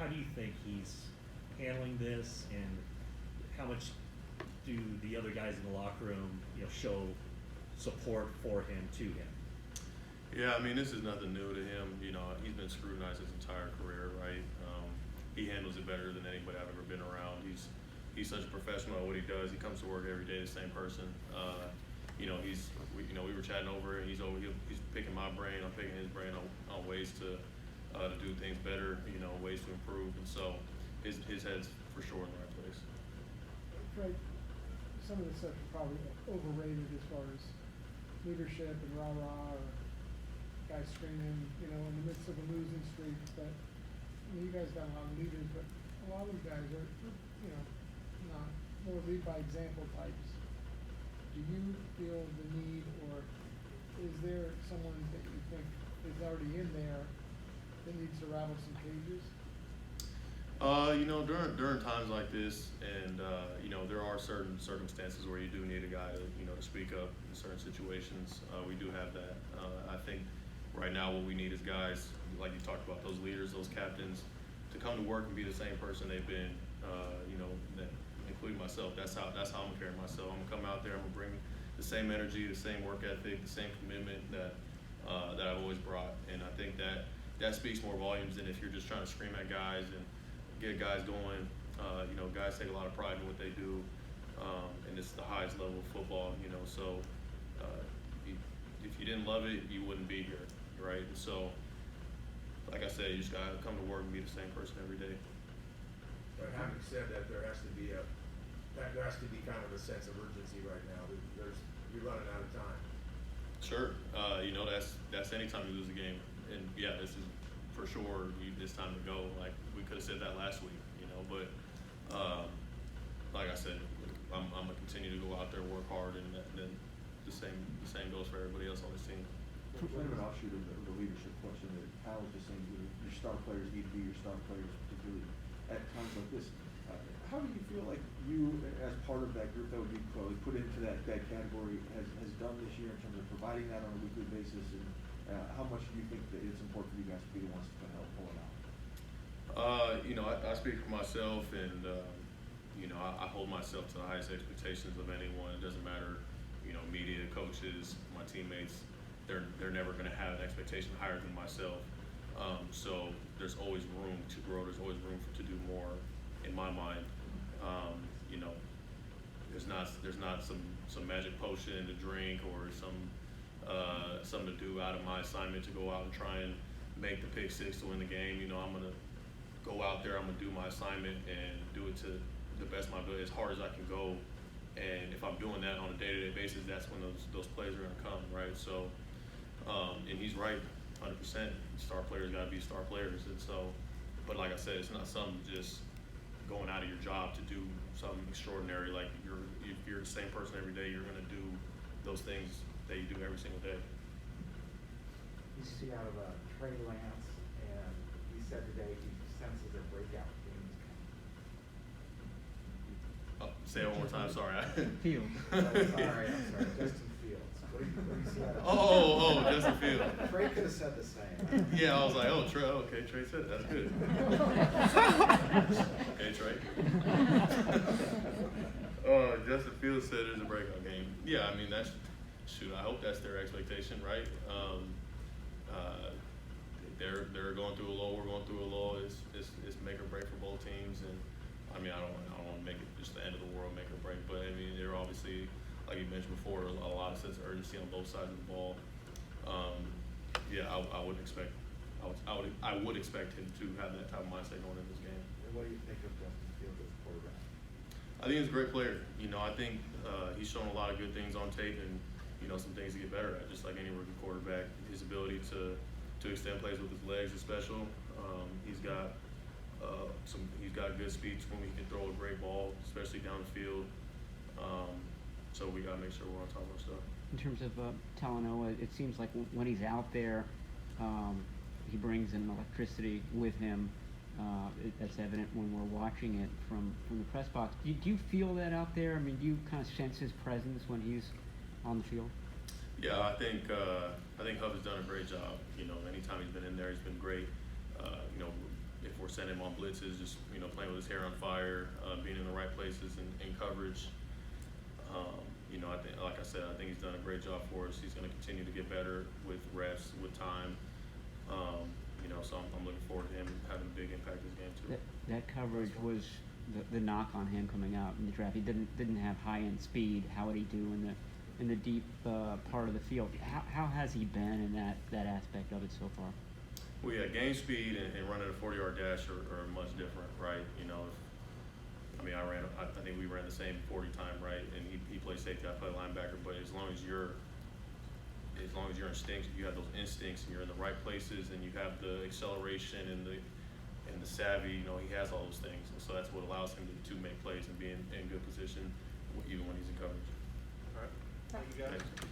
how do you think he's handling this, and how much do the other guys in the locker room, show support for him to him? Yeah, I mean, this is nothing new to him. He's been scrutinized his entire career, right? He handles it better than anybody I've ever been around. He's such a professional at what he does. He comes to work every day the same person. We were chatting over it. He's picking my brain. I'm picking his brain on ways to do things better. Ways to improve. And so his head's for sure in the right place. Fred, some of the stuff is probably overrated as far as leadership and rah-rah, or guys screaming, in the midst of a losing streak. But you guys got a lot of leaders, but a lot of these guys are, not more lead by example types. Do you feel the need, or is there someone that you think is already in there that needs to rattle some cages? During times like this, and there are certain circumstances where you do need a guy to speak up in certain situations. We do have that. I think right now what we need is guys like you talked about, those leaders, those captains, to come to work and be the same person they've been. Including myself. That's how I'm gonna carry myself. I'm gonna come out there. I'm gonna bring the same energy, the same work ethic, the same commitment that I've always brought. And I think that speaks more volumes than if you're just trying to scream at guys and get guys going. Guys take a lot of pride in what they do, and it's the highest level of football. So if you didn't love it, you wouldn't be here, right? And so, like I said, you just gotta come to work and be the same person every day. But having said that, there has to be kind of a sense of urgency right now. You're running out of time. Sure, that's anytime you lose a game, and yeah, this is for sure. It's time to go. Like we could have said that last week, but like I said, I'm gonna continue to go out there, work hard, and then the same goes for everybody else on this team. Kind of an offshoot of the leadership question that Kyle was just saying. Your star players need to be your star players, particularly at times like this. How do you feel like you, as part of that group that would be probably put into that category, has done this year in terms of providing that on a weekly basis, and how much do you think that it's important for you guys to be the ones to help pull it out? I speak for myself, and I hold myself to the highest expectations of anyone. It doesn't matter, media, coaches, my teammates. They're never going to have an expectation higher than myself. So there's always room to grow. There's always room to do more. In my mind, there's not some magic potion to drink or something to do out of my assignment to go out and try and make the pick six to win the game. I'm gonna go out there. I'm gonna do my assignment and do it to the best of my ability, as hard as I can go. And if I'm doing that on a day-to-day basis, that's when those plays are gonna come, right? So, and he's right, 100%. Star players gotta be star players, and so. But like I said, it's not something just going out of your job to do something extraordinary. Like if you're the same person every day, you're gonna do those things that you do every single day. You see out of Trey Lance, and he said today he senses a breakout game is coming. Say it one more time. Sorry. Fields. I'm sorry. Justin Fields. What do you see out of Justin Fields. Trey could have said the same. Yeah, I was like, Trey. Okay, Trey said it. That's good. Okay, Trey. Justin Fields said there's a breakout game. Yeah, I mean I hope that's their expectation, right? They're going through a lull. We're going through a lull. It's make or break for both teams, and I mean I don't want to make it just the end of the world, make or break, but I mean they're obviously, like you mentioned before, a lot of sense of urgency on both sides of the ball. I would expect him to have that type of mindset going into this game. And what do you think of Justin Fields as a quarterback? I think he's a great player. I think he's shown a lot of good things on tape, and some things to get better at. Just like any rookie quarterback, his ability to extend plays with his legs is special. He's got good speed when he can throw a great ball, especially down the field. So we gotta make sure we're on top of our stuff. In terms of Talanoa, it seems like when he's out there, he brings an electricity with him. That's evident when we're watching it from the press box. Do you feel that out there? I mean, do you kind of sense his presence when he's on the field? Yeah, I think Huff has done a great job. Anytime he's been in there, he's been great. if we're sending him on blitzes, just, you know, playing with his hair on fire, being in the right places and in coverage. You know, I think, like I said, I think he's done a great job for us. He's gonna continue to get better with reps, with time. You know, so I'm looking forward to him having a big impact this game too. That coverage was the knock on him coming out in the draft. He didn't have high end speed. How would he do in the deep part of the field? How has he been in that aspect of it so far? Well, yeah, game speed and running a 40-yard dash are much different, right? You know, I think we ran the same 40 time, right? And he plays safety, I play linebacker. But as long as your instincts, you have those instincts, and you're in the right places, and you have the acceleration and the savvy, you know, he has all those things, and so that's what allows him to make plays and be in good position, even when he's in coverage. All right, thank you guys. Thanks.